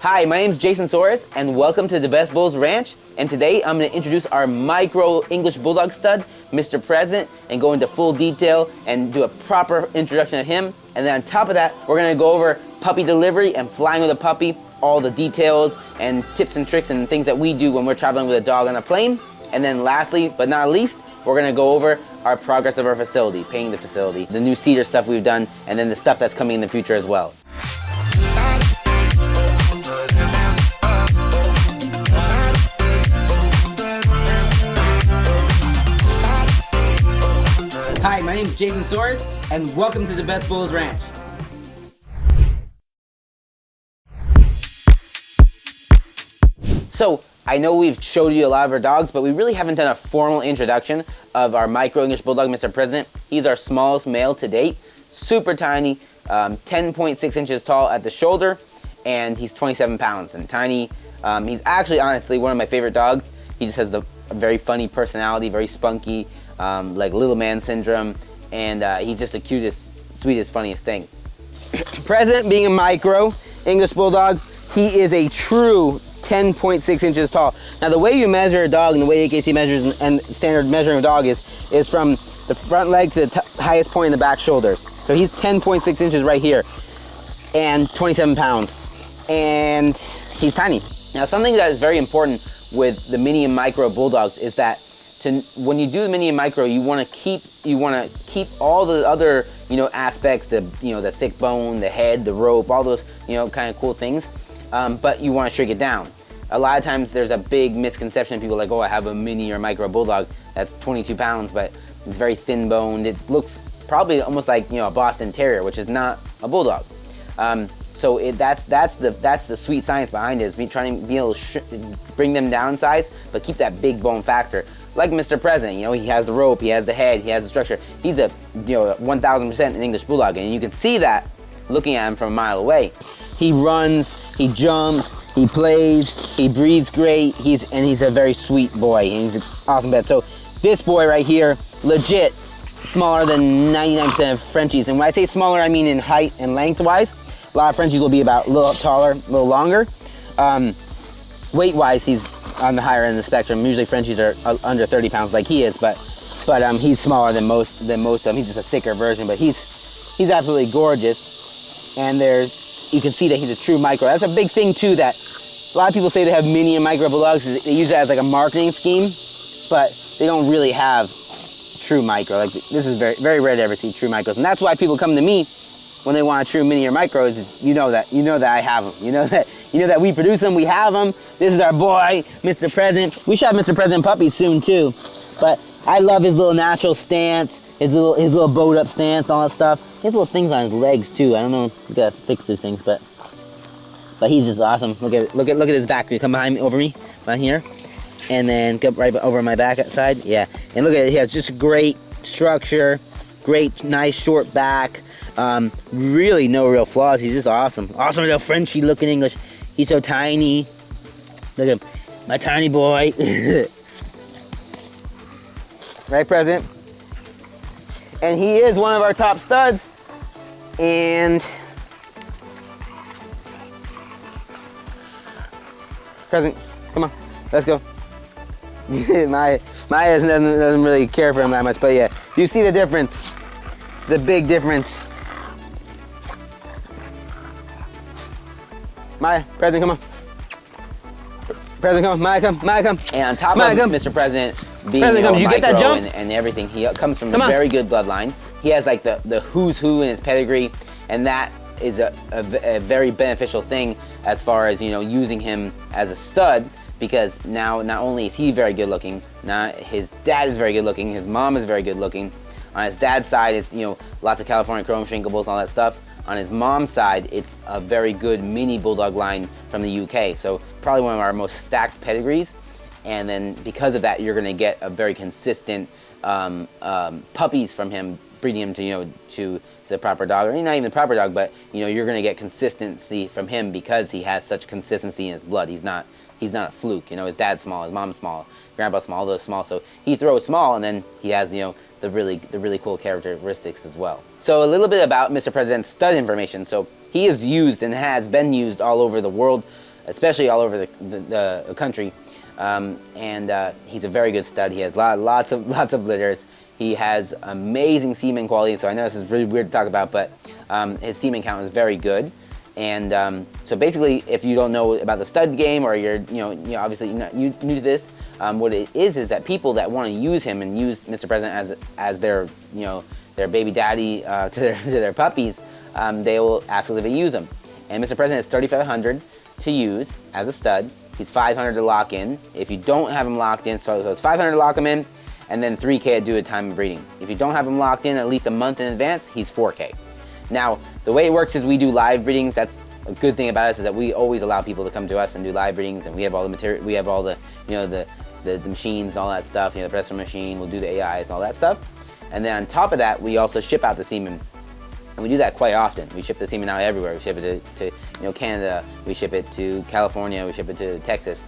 Hi, my name is Jason Soares, and welcome to DaBestBulls Ranch. And today I'm going to introduce our micro English Bulldog stud, Mr. President, and go into full detail and do a proper introduction of him. And then on top of that, we're going to go over puppy delivery and flying with a puppy, all the details and tips and tricks and things that we do when we're traveling with a dog on a plane. And then lastly, but not least, we're going to go over our progress of our facility, painting the facility, the new cedar stuff we've done, and then the stuff that's coming in the future as well. Hi, my name is Jason Soares, and welcome to DaBestBulls Ranch. So, I know we've showed you a lot of our dogs, but we really haven't done a formal introduction of our micro English Bulldog, Mr. President. He's our smallest male to date, super tiny, 10.6 inches tall at the shoulder, and he's 27 pounds and tiny. He's actually, honestly, one of my favorite dogs. He just has a very funny personality, very spunky, like little man syndrome, and he's just the cutest, sweetest, funniest thing. President, being a micro English Bulldog, he is a true 10.6 inches tall. Now the way you measure a dog and the way AKC measures and standard measuring a dog is from the front leg to the highest point in the back shoulders. So he's 10.6 inches right here and 27 pounds, and he's tiny. Now something that is very important with the mini and micro bulldogs is that when you do the mini and micro, you want to keep all the other aspects, the thick bone, the head, the rope, all those kind of cool things, but you want to shrink it down. A lot of times there's a big misconception. People are like, oh, I have a mini or micro bulldog that's 22 pounds, but it's very thin boned. It looks probably almost like a Boston Terrier, which is not a bulldog. So that's the sweet science behind it, is trying to be able to bring them down in size, but keep that big bone factor. Like Mr. President, he has the rope, he has the head, he has the structure. He's a 1,000% an English Bulldog, and you can see that looking at him from a mile away. He runs, he jumps, he plays, he breathes great. He's a very sweet boy, and he's an awesome pet. So this boy right here, legit smaller than 99% of Frenchies. And when I say smaller, I mean in height and length-wise. A lot of Frenchies will be about a little taller, a little longer. Weight-wise, he's on the higher end of the spectrum. Usually Frenchies are under 30 pounds like he is, but he's smaller than most of them. He's just a thicker version, but he's absolutely gorgeous. And you can see that he's a true micro. That's a big thing too, that a lot of people say they have mini and micro bulldogs. They use it as like a marketing scheme, but they don't really have true micro. Like, this is very, very rare to ever see true micros, and that's why people come to me when they want a true mini or micro. Is you know that I have them. You know that we produce them. We have them. This is our boy, Mr. President. We should have Mr. President puppies soon too. But I love his little natural stance, his little bowed up stance, all that stuff. He has little things on his legs too. I don't know. You gotta fix these things, but he's just awesome. Look at his back. You come behind me, over me, right here, and then come right over my back side. Yeah, and look at it. He has just great structure, great, nice short back. Really no real flaws. He's just awesome. Awesome little Frenchy looking English. He's so tiny. Look at him, my tiny boy. Right, President? And he is one of our top studs. And President, come on, let's go. Maya doesn't really care for him that much, but yeah, you see the difference, the big difference. Maya, President, come on. President, come on. Maya, come. And on top of Mr. President being President, you get that jump? And everything, he comes from a very good bloodline. He has like the who's who in his pedigree, and that is a very beneficial thing as far as using him as a stud, because now not only is he very good looking, now his dad is very good looking, his mom is very good looking. On his dad's side, it's lots of California Chrome Shrinkables and all that stuff. On his mom's side, it's a very good mini bulldog line from the UK. So probably one of our most stacked pedigrees. And then because of that, you're going to get a very consistent puppies from him, breeding him to the proper dog, or not even the proper dog, but you're going to get consistency from him because he has such consistency in his blood. He's not a fluke. His dad's small, his mom's small, grandpa's small, all those small. So he throws small, and then he has the really cool characteristics as well. So a little bit about Mr. President's stud information. So he is used and has been used all over the world. especially all over the country. He's a very good stud. He has lots of litters. He has amazing semen quality. So I know this is really weird to talk about, but his semen count is very good. And so basically, if you don't know about the stud game, or you're obviously not new to this, what it is that people that want to use him and use Mr. President as their their baby daddy to their puppies, they will ask us if they use him. And Mr. President is $3,500 to use as a stud. He's $500 to lock in. If you don't have him locked in, so it's $500 to lock him in, and then $3K due at time of breeding. If you don't have him locked in at least a month in advance, he's $4K. Now, the way it works is we do live breedings. That's a good thing about us, is that we always allow people to come to us and do live breedings, and we have all the material, we have all the the machines and all that stuff, the presser machine, we'll do the AIs and all that stuff. And then on top of that, we also ship out the semen. And we do that quite often. We ship the semen out everywhere. We ship it to Canada, we ship it to California, we ship it to Texas.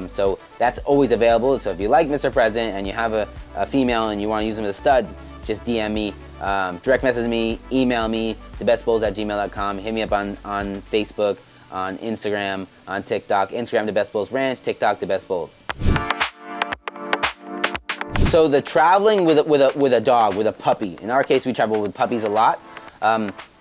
So that's always available. So if you like Mr. President and you have a female and you want to use him as a stud, just DM me, direct message me, email me, DaBestBulls@gmail.com. Hit me up on Facebook, on Instagram, on TikTok. Instagram, DaBestBulls Ranch, TikTok, DaBestBulls. So the traveling with a dog, with a puppy. In our case, we travel with puppies a lot.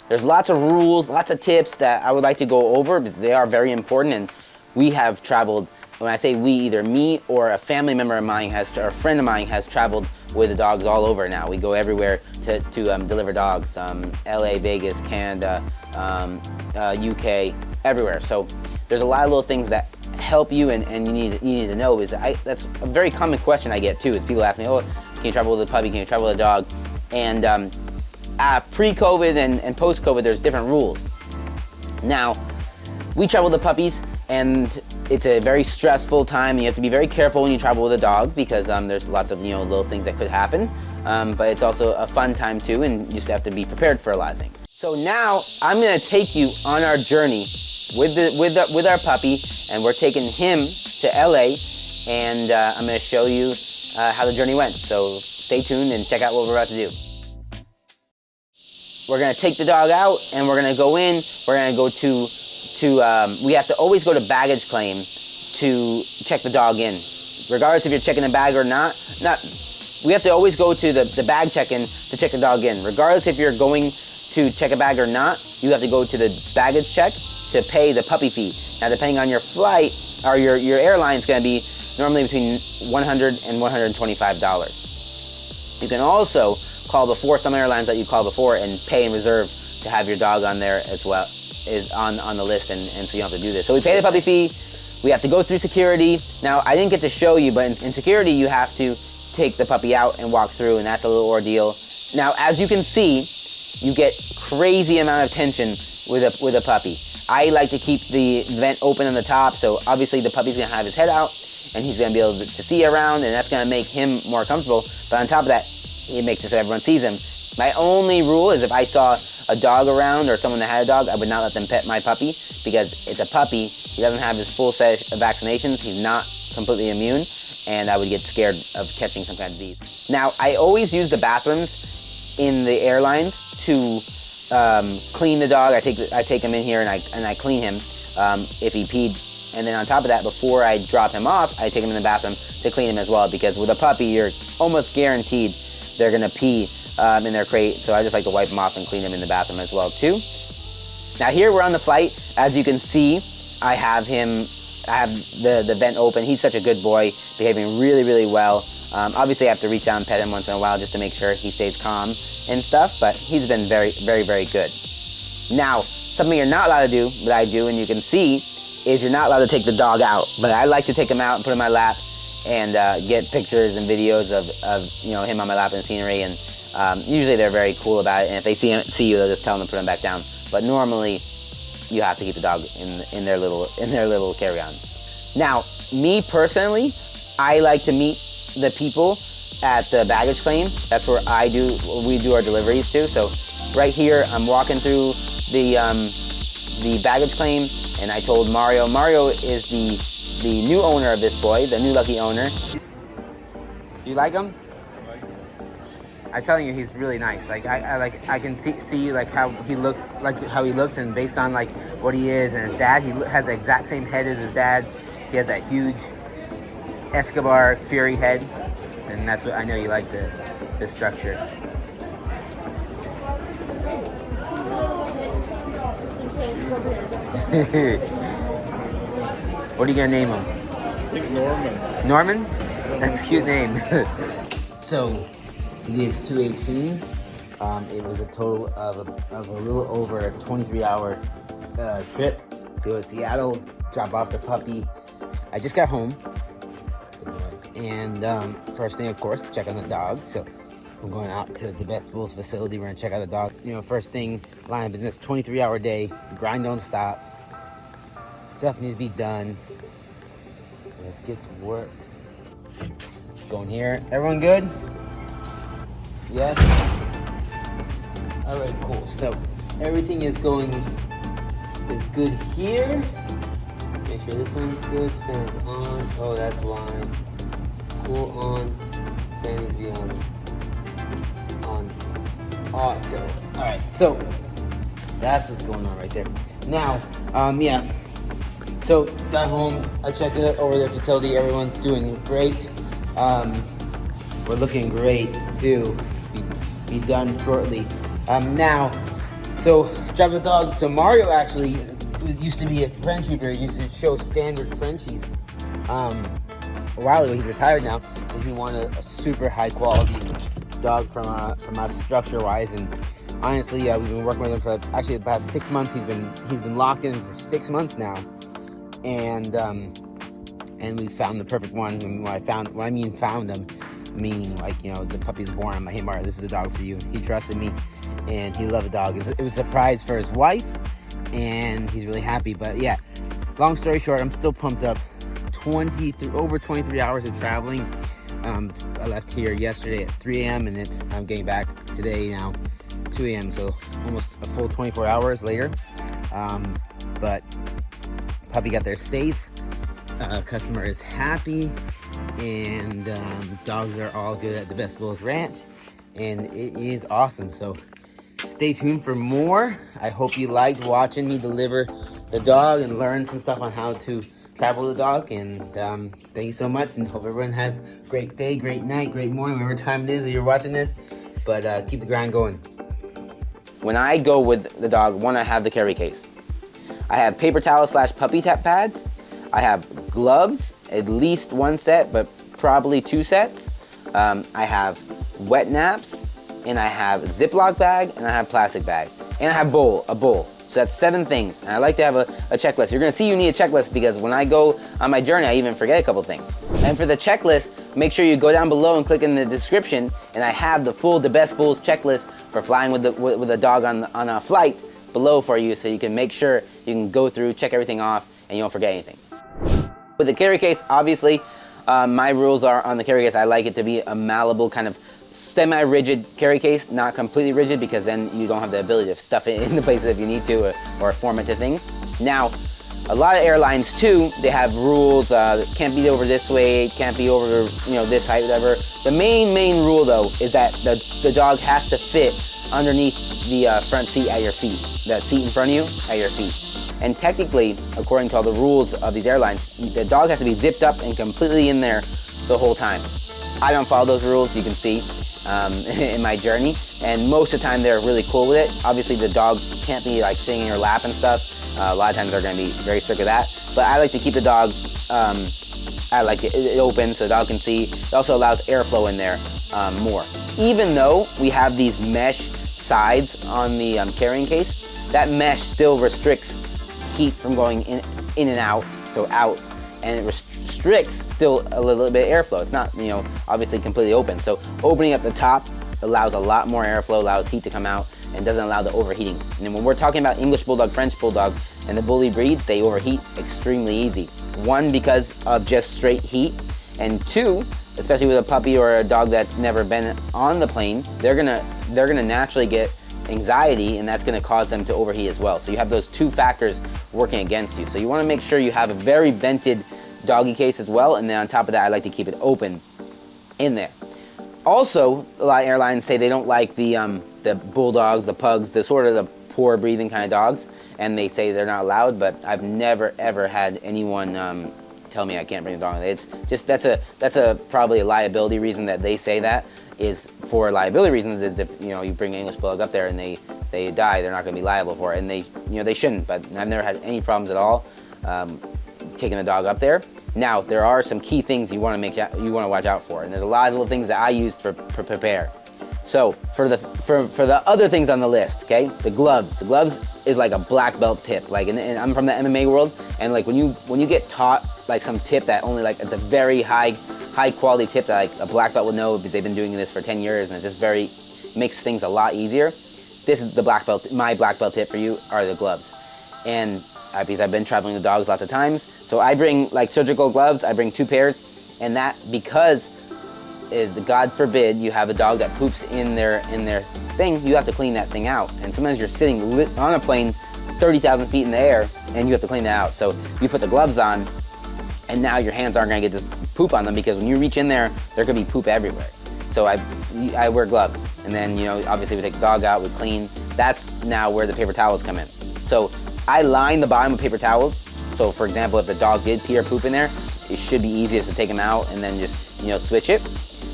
There's lots of rules, lots of tips that I would like to go over, because they are very important. And we have traveled. When I say we, either me or a family member of mine or a friend of mine has traveled with the dogs all over now. We go everywhere to deliver dogs, LA, Vegas, Canada, UK, everywhere. So there's a lot of little things that help you, and you need to know. That's a very common question I get too, is people ask me, oh, can you travel with a puppy, can you travel with a dog? And pre-COVID and post-COVID, there's different rules. Now, we travel with the puppies, and it's a very stressful time, and you have to be very careful when you travel with a dog, because there's lots of little things that could happen. But it's also a fun time too, and you just have to be prepared for a lot of things. So now I'm gonna take you on our journey with our puppy, and we're taking him to LA, and I'm gonna show you how the journey went. So stay tuned and check out what we're about to do. We're gonna take the dog out, and we're gonna go in. We're gonna go to we have to always go to baggage claim to check the dog in. Regardless if you're checking a bag or not, we have to always go to the bag check-in to check the dog in. Regardless if you're going to check a bag or not, you have to go to the baggage check to pay the puppy fee. Now, depending on your flight, or your airline, it's gonna be normally between $100 and $125. You can also call before, some airlines that you call before, and pay and reserve to have your dog on there as well, is on the list, and so you don't have to do this. So we pay the puppy fee, we have to go through security. Now, I didn't get to show you, but in security, you have to take the puppy out and walk through, and that's a little ordeal. Now, as you can see, you get crazy amount of tension with a puppy. I like to keep the vent open on the top, so obviously the puppy's gonna have his head out, and he's gonna be able to see around, and that's gonna make him more comfortable. But on top of that, it makes it so everyone sees him. My only rule is if I saw a dog around or someone that had a dog, I would not let them pet my puppy, because it's a puppy. He doesn't have his full set of vaccinations. He's not completely immune, and I would get scared of catching some kind of disease. Now, I always use the bathrooms in the airlines to clean the dog. I take him in here and I clean him if he peed. And then on top of that, before I drop him off, I take him in the bathroom to clean him as well, because with a puppy, you're almost guaranteed they're gonna pee in their crate. So I just like to wipe them off and clean them in the bathroom as well too. Now here we're on the flight. As you can see, I have the vent open. He's such a good boy, behaving really, really well. Obviously I have to reach down and pet him once in a while just to make sure he stays calm and stuff, but he's been very, very, very good. Now, something you're not allowed to do, that I do, and you can see, is you're not allowed to take the dog out. But I like to take him out and put him in my lap and get pictures and videos of him on my lap and scenery, and usually they're very cool about it, and if they see you, they'll just tell them to put him back down. But normally, you have to keep the dog in their little carry-on. Now, me personally, I like to meet the people at the baggage claim. That's where we do our deliveries too. So right here, I'm walking through the baggage claim, and I told Mario. Mario is the new owner of this boy, the new lucky owner. You like him? I'm telling you, he's really nice. Like I can see like how he looks, and based on like what he is and his dad, he has the exact same head as his dad. He has that huge Escobar Fury head, and that's what I know you like the structure. What are you gonna name him? I think Norman. Norman? That's a cute name. So it is 2:18. It was a total of a little over a 23-hour trip to Seattle. Drop off the puppy. I just got home, and first thing, of course, check on the dog. So I'm going out to the DaBestBulls facility. We're gonna check out the dog. You know, first thing, line of business, 23-hour day. Grind don't stop. Stuff needs to be done. Let's get to work. Going here. Everyone good? Yes? Alright, cool. So everything is good here. Make sure this one's good. Fans on. Oh, that's why. Cool on. Fan needs to be on auto. Alright, so that's what's going on right there. Now, yeah. So got home, I checked it over the facility, everyone's doing great. We're looking great too, be done shortly. Now, so drop the dog, so Mario actually used to be a Frenchie breed, used to show standard Frenchies. A while ago, he's retired now, and he wanted a super high quality dog from us structure wise, and honestly, we've been working with him for actually the past 6 months. He's been locked in for 6 months now. And we found the perfect one. And when I mean found him, meaning like, you know, the puppy's born. I'm like, hey Mario, this is the dog for you. He trusted me, and he loved the dog. It was a surprise for his wife, and he's really happy. But yeah, long story short, I'm still pumped up. Over 23 hours of traveling. I left here yesterday at 3 a.m. and I'm getting back today now, 2 a.m. So almost a full 24 hours later. But puppy got there safe. Customer is happy, and dogs are all good at DaBestBulls Ranch, and it is awesome. So stay tuned for more. I hope you liked watching me deliver the dog and learn some stuff on how to travel the dog. And thank you so much, and hope everyone has a great day, great night, great morning, whatever time it is that you're watching this. But keep the grind going. When I go with the dog, I have the carry case. I have paper towel / puppy tap pads. I have gloves, at least 1 set, but probably 2 sets. I have wet naps, and I have a Ziploc bag, and I have plastic bag, and I have a bowl. So that's 7 things. And I like to have a checklist. You're gonna see you need a checklist, because when I go on my journey, I even forget a couple things. And for the checklist, make sure you go down below and click in the description, and I have the full DaBestBulls checklist for flying with a dog on a flight below for you, so you can make sure you can go through, check everything off, and you don't forget anything. With the carry case, obviously, my rules are on the carry case. I like it to be a malleable kind of semi-rigid carry case, not completely rigid, because then you don't have the ability to stuff it in the places if you need to, or form it to things. Now, a lot of airlines too, they have rules. Can't be over this way, can't be over, you know, this height, whatever. The main rule though is that the dog has to fit underneath the front seat at your feet. The seat in front of you at your feet. And technically, according to all the rules of these airlines, the dog has to be zipped up and completely in there the whole time. I don't follow those rules, you can see in my journey, and most of the time they're really cool with it. Obviously the dog can't be like sitting in your lap and stuff. A lot of times they're gonna be very strict with that, but I like to keep the dog, I like it open so the dog can see. It also allows airflow in there more. Even though we have these mesh sides on the carrying case, that mesh still restricts heat from going in and out, so out, and it restricts still a little bit of airflow. It's not, you know, obviously completely open. So opening up the top allows a lot more airflow, allows heat to come out, and doesn't allow the overheating. And when we're talking about English Bulldog, French Bulldog, and the bully breeds, they overheat extremely easy. 1, because of just straight heat, and 2, especially with a puppy or a dog that's never been on the plane, they're gonna naturally get anxiety, and that's going to cause them to overheat as well. So you have those 2 factors working against you. So you want to make sure you have a very vented doggy case as well, and then on top of that, I like to keep it open in there. Also, a lot of airlines say they don't like the bulldogs, the pugs, the sort of the poor breathing kind of dogs, and they say they're not allowed. But I've never ever had anyone tell me I can't bring a dog. It's just that's a probably a liability reason that they say that is for liability reasons. Is if you bring an English bulldog up there and they die, they're not going to be liable for it, and they shouldn't. But I've never had any problems at all taking the dog up there. Now there are some key things you want to watch out for, and there's a lot of little things that I use to prepare. So for the other things on the list, okay, the gloves. The gloves is like a black belt tip. Like, and I'm from the MMA world, and like when you get taught like some tip that only like it's a very high quality tip that like a black belt would know because they've been doing this for 10 years, and it's just makes things a lot easier. This is the black belt. My black belt tip for you are the gloves, and because I've been traveling with dogs lots of times, so I bring like surgical gloves. I bring 2 pairs, and that because God forbid you have a dog that poops in their thing, you have to clean that thing out. And sometimes you're sitting on a plane 30,000 feet in the air, and you have to clean that out. So you put the gloves on, and now your hands aren't going to get this poop on them, because when you reach in there could be poop everywhere. So I wear gloves, and then obviously we take the dog out, we clean. That's now where the paper towels come in. So I line the bottom with paper towels. So for example, if the dog did pee or poop in there, it should be easiest to take them out and then just switch it.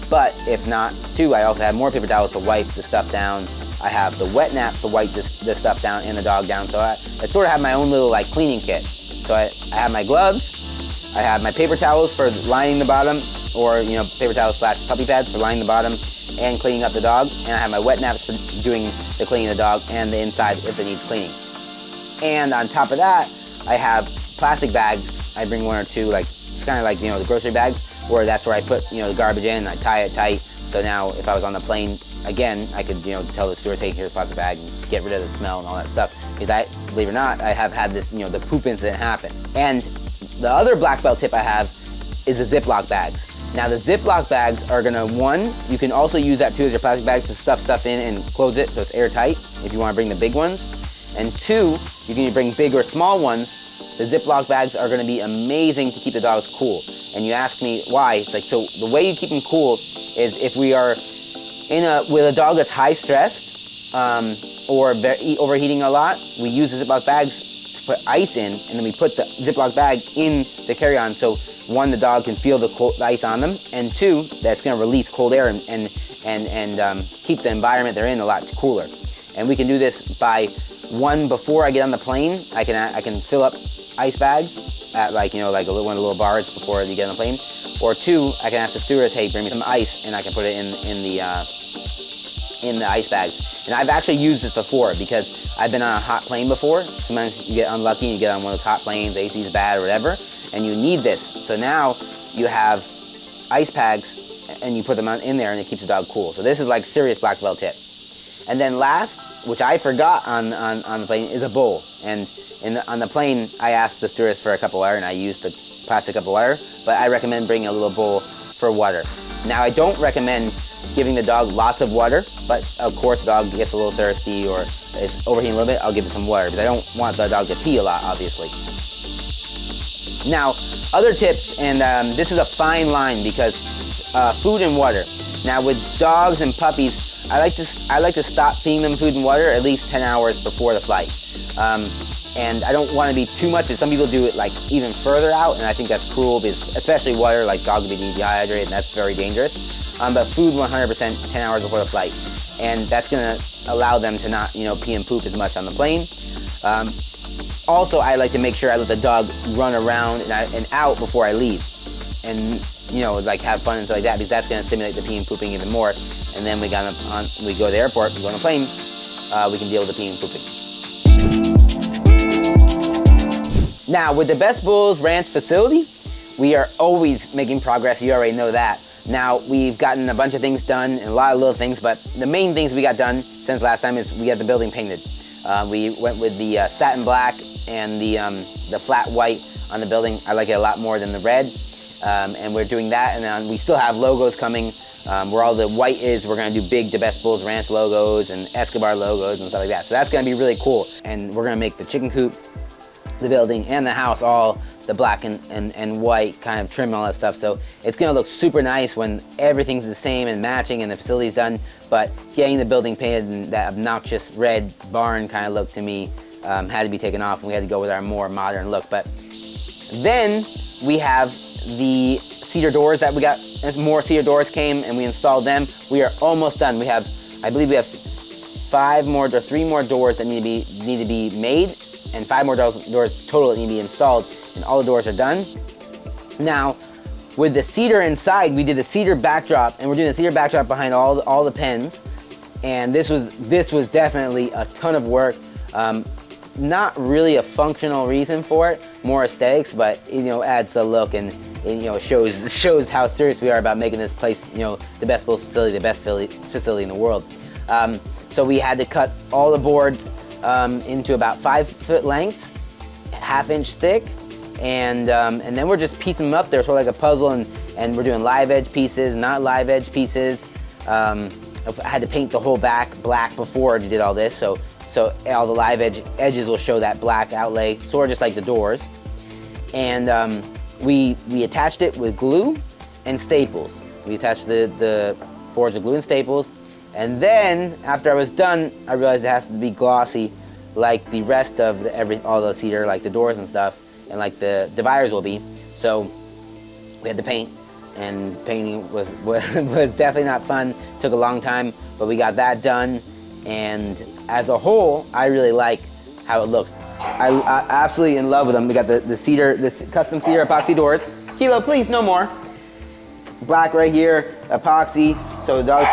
But if not, too, I also have more paper towels to wipe the stuff down. I have the wet naps to wipe this stuff down and the dog down. So I sort of have my own little like cleaning kit. So I have my gloves, I have my paper towels for lining the bottom, or paper towels / puppy pads for lining the bottom and cleaning up the dog. And I have my wet naps for doing the cleaning of the dog and the inside if it needs cleaning. And on top of that, I have plastic bags. I bring 1 or 2, like it's kind of like the grocery bags, where that's where I put the garbage in, and I tie it tight. So now if I was on the plane again, I could tell the stewardess, hey, here's a plastic bag, and get rid of the smell and all that stuff. Because believe it or not, I have had this the poop incident happen. And the other black belt tip I have is the Ziploc bags. Now the Ziploc bags are gonna, you can also use that too as your plastic bags to stuff in and close it so it's airtight if you want to bring the big ones. And 2, you can bring big or small ones. The Ziploc bags are going to be amazing to keep the dogs cool. And you ask me why? It's like, so the way you keep them cool is if we are with a dog that's high stressed or overheating a lot, we use the Ziploc bags to put ice in, and then we put the Ziploc bag in the carry-on. So 1, the dog can feel the ice on them, and 2, that's going to release cold air and keep the environment they're in a lot cooler. And we can do this by 1, before I get on the plane, I can fill up ice bags at like one of the little bars before you get on the plane. Or 2, I can ask the stewardess, hey, bring me some ice, and I can put it in the ice bags. And I've actually used this before because I've been on a hot plane before. Sometimes you get unlucky and you get on one of those hot planes, the AC's bad or whatever, and you need this. So now you have ice packs and you put them in there, and it keeps the dog cool. So this is like serious black belt tip. And then last, which I forgot on the plane, is a bowl. And on the plane, I asked the stewardess for a cup of water, and I used the plastic cup of water, but I recommend bringing a little bowl for water. Now, I don't recommend giving the dog lots of water, but of course, the dog gets a little thirsty or is overheating a little bit, I'll give it some water, because I don't want the dog to pee a lot, obviously. Now, other tips, and this is a fine line, because food and water. Now, with dogs and puppies, I like to stop feeding them food and water at least 10 hours before the flight. And I don't want to be too much, but some people do it like even further out, and I think that's cruel, because especially water, like dog will be dehydrated, and that's very dangerous. But food 100% 10 hours before the flight. And that's gonna allow them to not, pee and poop as much on the plane. Also, I like to make sure I let the dog run around and out before I leave. And, like have fun and stuff like that, because that's gonna stimulate the pee and pooping even more. And then we go to the airport, we go on a plane, we can deal with the peeing and pooping. Now, with the DaBestBulls Ranch facility, we are always making progress. You already know that. Now, we've gotten a bunch of things done, and a lot of little things, but the main things we got done since last time is we got the building painted. We went with the satin black and the flat white on the building. I like it a lot more than the red, and we're doing that. And then we still have logos coming. Where all the white is, we're gonna do big DaBestBulls Ranch logos and Escobar logos and stuff like that. So that's gonna be really cool. And we're gonna make the chicken coop, the building, and the house all the black and white kind of trim and all that stuff. So it's gonna look super nice when everything's the same and matching and the facility's done. But getting the building painted and that obnoxious red barn kind of look to me had to be taken off, and we had to go with our more modern look. But then we have the cedar doors that we got. As more cedar doors came and we installed them, we are almost done. We have, I believe we have 3 more doors that need to be made, and 5 more doors total that need to be installed, and all the doors are done. Now, with the cedar inside, we did the cedar backdrop, and we're doing the cedar backdrop behind all the pens. And this was definitely a ton of work. Not really a functional reason for it, more aesthetics, but adds the look and shows how serious we are about making this place the best Bulls facility, the best facility in the world. So we had to cut all the boards into about 5-foot lengths, 1/2 inch thick, and then we're just piecing them up there, sort of like a puzzle, and we're doing live edge pieces, not live edge pieces. I had to paint the whole back black before I did all this, so all the live edges will show that black outlay, sort of just like the doors. And we attached it with glue and staples. We attached the boards with glue and staples. And then, after I was done, I realized it has to be glossy like the rest of all the cedar, like the doors and stuff, and like the dividers will be. So we had to paint, and painting was definitely not fun. Took a long time, but we got that done. And as a whole, I really like how it looks. I'm absolutely in love with them. We got the cedar, this custom cedar epoxy doors. Kilo, please, no more. Black right here, epoxy, so the dogs,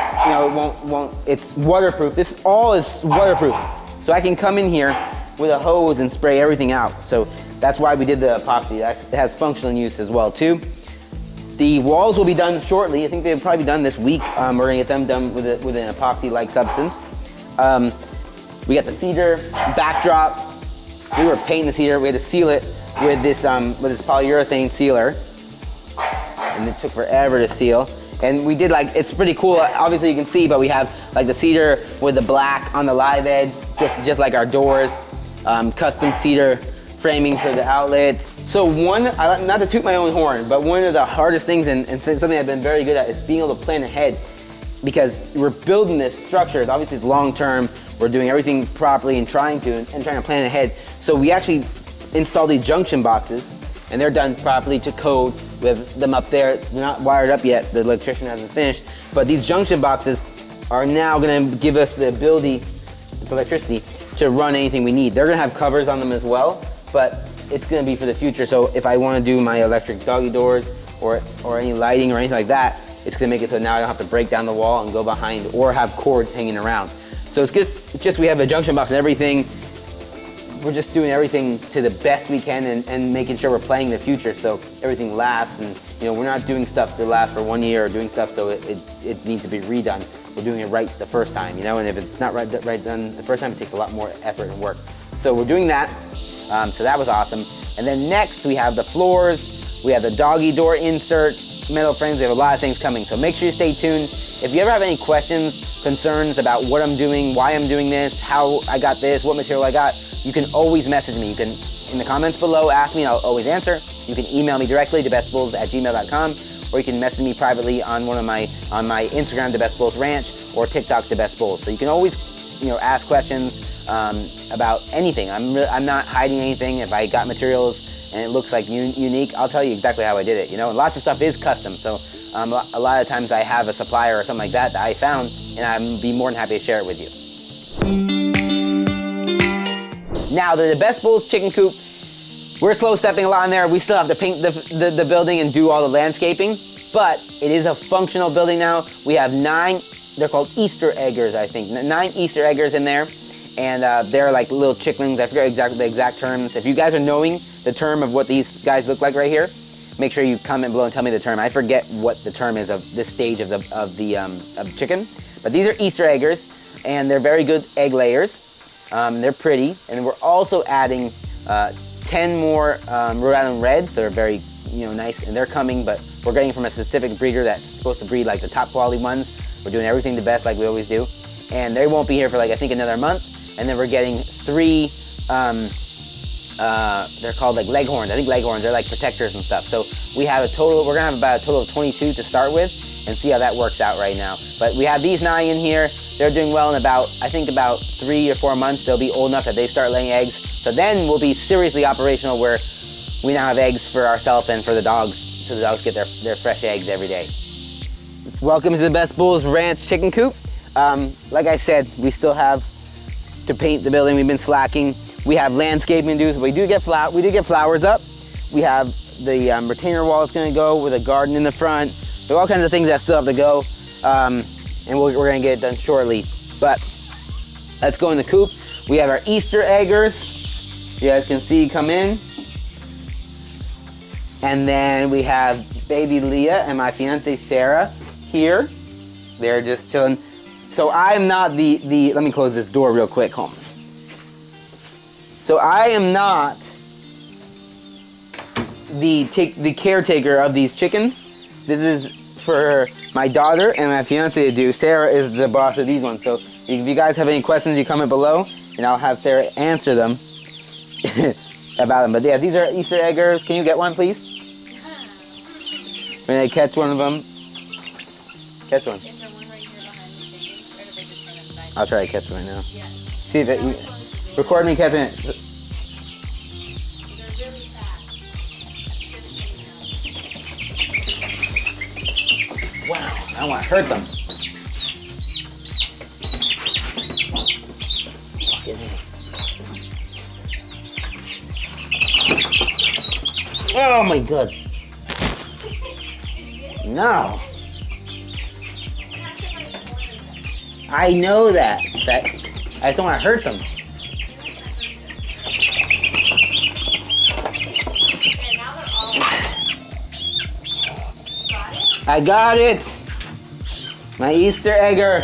won't. It's waterproof. This all is waterproof, so I can come in here with a hose and spray everything out. So that's why we did the epoxy. It has functional use as well too. The walls will be done shortly. I think they'll probably be done this week. We're gonna get them done with an epoxy-like substance. We got the cedar backdrop. We were painting the cedar. We had to seal it with this polyurethane sealer, and it took forever to seal. And we did it's pretty cool. Obviously you can see, but we have like the cedar with the black on the live edge, just like our doors. Custom cedar framing for the outlets. So not to toot my own horn, but one of the hardest things and something I've been very good at is being able to plan ahead, because we're building this structure. Obviously it's long term. We're doing everything properly and trying to plan ahead. So we actually installed these junction boxes, and they're done properly to code. We have them up there. They're not wired up yet. The electrician hasn't finished. But these junction boxes are now gonna give us the ability, it's electricity, to run anything we need. They're gonna have covers on them as well, but it's gonna be for the future. So if I wanna do my electric doggy doors or any lighting or anything like that, it's gonna make it so now I don't have to break down the wall and go behind or have cords hanging around. So it's just we have a junction box and everything. We're just doing everything to the best we can and making sure we're playing the future so everything lasts. And we're not doing stuff to last for 1 year or doing stuff so it needs to be redone. We're doing it right the first time, and if it's not right done the first time, it takes a lot more effort and work. So we're doing that. So that was awesome. And then next we have the floors. We have the doggy door insert, metal frames. We have a lot of things coming. So make sure you stay tuned. If you ever have any questions, concerns about what I'm doing, why I'm doing this, how I got this, what material I got, you can always message me. You can, in the comments below, ask me and I'll always answer. You can email me directly, DaBestBulls@gmail.com, or you can message me privately on on my Instagram, DaBestBulls Ranch, or TikTok, DaBestBulls. So you can always, ask questions about anything. I'm not hiding anything. If I got materials and it looks like unique, I'll tell you exactly how I did it. And lots of stuff is custom. So a lot of times I have a supplier or something like that I found, and I'd be more than happy to share it with you. Now, the DaBestBulls chicken coop, we're slow stepping a lot in there. We still have to paint the building and do all the landscaping, but it is a functional building now. We have 9, they're called Easter eggers, I think. 9 Easter eggers in there, and they're like little chicklings. I forget exactly the exact terms. If you guys are knowing the term of what these guys look like right here, make sure you comment below and tell me the term. I forget what the term is of this stage of the chicken, but these are Easter eggers, and they're very good egg layers. They're pretty, and we're also adding 10 more Rhode Island Reds that are very nice, and they're coming, but we're getting from a specific breeder that's supposed to breed like the top quality ones. We're doing everything the best like we always do, and they won't be here for I think another month. And then we're getting 3 they're called like leghorns. I think leghorns, they're like protectors and stuff. So we're gonna have about a total of 22 to start with and see how that works out right now. But we have these 9 in here. They're doing well in I think about 3 or 4 months, they'll be old enough that they start laying eggs. So then we'll be seriously operational where we now have eggs for ourselves and for the dogs. So the dogs get their fresh eggs every day. Welcome to the Best Bulls Ranch chicken coop. Like I said, we still have to paint the building. We've been slacking. We have landscaping to do, so we do get flowers up. We have the retainer wall that's gonna go with a garden in the front. There are all kinds of things that still have to go, and we're gonna get it done shortly. But let's go in the coop. We have our Easter eggers. You guys can see come in. And then we have baby Leah and my fiance Sarah here. They're just chilling. So I'm not let me close this door real quick, home. So I am not the caretaker of these chickens. This is for my daughter and my fiance to do. Sarah is the boss of these ones. So if you guys have any questions, you comment below and I'll have Sarah answer them about them. But yeah, these are Easter eggers. Can you get one, please? When I catch one of them. Catch one. Is there one right here behind the thing? Or do they just run inside? I'll try to catch one right now. Yeah. See if it, record me catching it. They're really fast. Wow, I don't want to hurt them. Oh my god. No. I know that. I just don't want to hurt them. I got it. My Easter egger.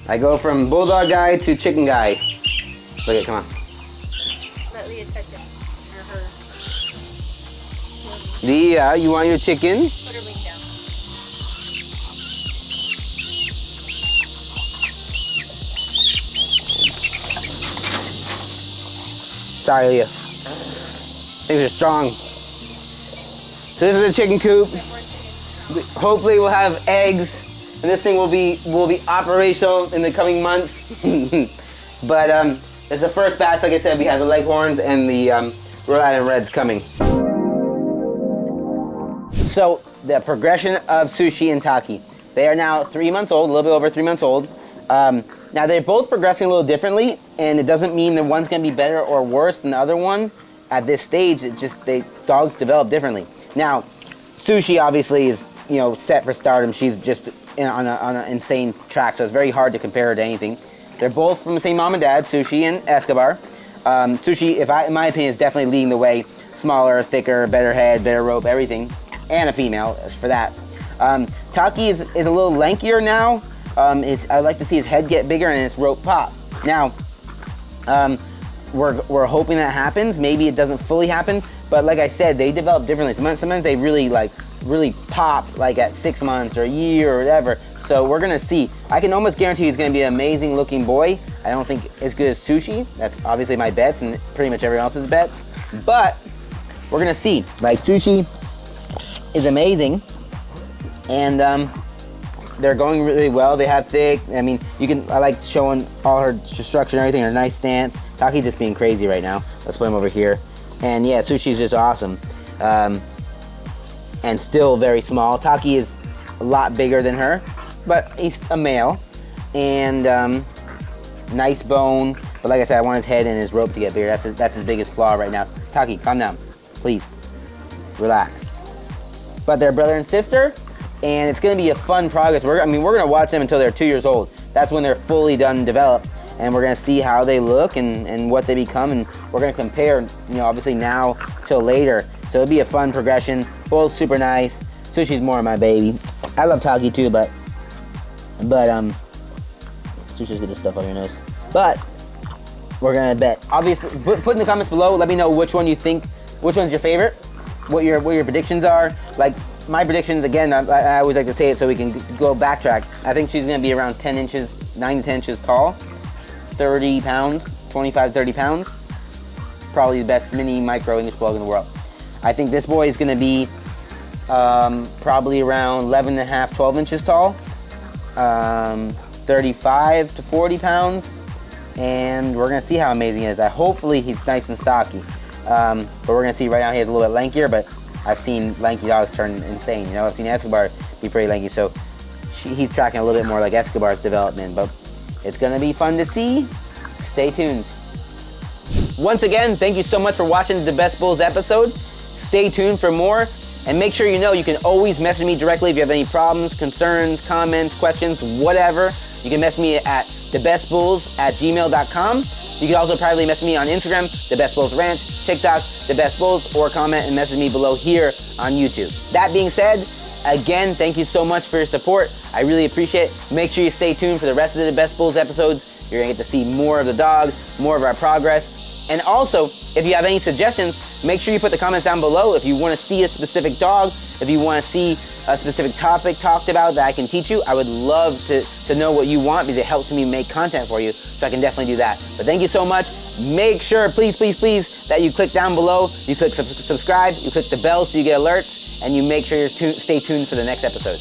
I go from bulldog guy to chicken guy. Look at, come on. Let Leah touch it. Or her. Leah, you want your chicken? Put her wing down. Sorry, Leah. Things are strong. So this is the chicken coop. Hopefully we'll have eggs, and this thing will be operational in the coming months. But it's the first batch. Like I said, we have the Leghorns and the Rhode Island Reds coming. So the progression of Sushi and Taki. They are now 3 months old, a little bit over 3 months old. Now they're both progressing a little differently, and it doesn't mean that one's going to be better or worse than the other one at this stage. It just dogs develop differently. Now, Sushi obviously is set for stardom. She's just on an insane track, so it's very hard to compare her to anything. They're both from the same mom and dad, Sushi and Escobar. Sushi, in my opinion, is definitely leading the way. Smaller, thicker, better head, better rope, everything, and a female as for that. Taki is a little lankier now. I like to see his head get bigger and his rope pop. Now, we're hoping that happens. Maybe it doesn't fully happen, but like I said, they develop differently. Sometimes they really pop like at 6 months or a year or whatever. So we're gonna see. I can almost guarantee he's gonna be an amazing looking boy. I don't think as good as Sushi. That's obviously my bets and pretty much everyone else's bets. But we're gonna see. Like Sushi is amazing, and they're going really well. They have thick. I mean, I like showing all her structure and everything. Her nice stance. Taki's just being crazy right now. Let's put him over here. And yeah, Sushi's just awesome. And still very small. Taki is a lot bigger than her, but he's a male. And nice bone. But like I said, I want his head and his rope to get bigger. That's his biggest flaw right now. Taki, calm down, please. Relax. But they're brother and sister, and it's going to be a fun progress. We're going to watch them until they're 2 years old. That's when they're fully done and developed, and we're going to see how they look and what they become, and we're going to compare, obviously now till later. So it'll be a fun progression. Both super nice. Sushi's more of my baby. I love Taki too, but Sushi's got this stuff on your nose. But we're going to bet. Obviously, put in the comments below. Let me know which one's your favorite. What your predictions are. Like, my predictions, again, I always like to say it so we can go backtrack. I think she's going to be around 10 inches, 9 to 10 inches tall, 30 pounds, 25, 30 pounds. Probably the best mini micro English Bulldog in the world. I think this boy is going to be probably around 11 and a half, 12 inches tall, 35 to 40 pounds, and we're going to see how amazing he is. Hopefully he's nice and stocky, but we're going to see. Right now he is a little bit lankier, but I've seen lanky dogs turn insane. You know, I've seen Escobar be pretty lanky, so he's tracking a little bit more like Escobar's development, but it's going to be fun to see. Stay tuned. Once again, thank you so much for watching the Best Bulls episode. Stay tuned for more, and make sure you can always message me directly if you have any problems, concerns, comments, questions, whatever. You can message me at DaBestBulls@gmail.com. You can also privately message me on Instagram, DaBestBulls Ranch, TikTok, DaBestBulls, or comment and message me below here on YouTube. That being said, again, thank you so much for your support. I really appreciate it. Make sure you stay tuned for the rest of the Best Bulls episodes. You're gonna get to see more of the dogs, more of our progress. And also, if you have any suggestions, make sure you put the comments down below. If you want to see a specific dog, if you want to see a specific topic talked about that I can teach you, I would love to know what you want, because it helps me make content for you, so I can definitely do that. But thank you so much. Make sure, please, please, please, that you click down below, you click subscribe, you click the bell so you get alerts, and you make sure you stay tuned for the next episode.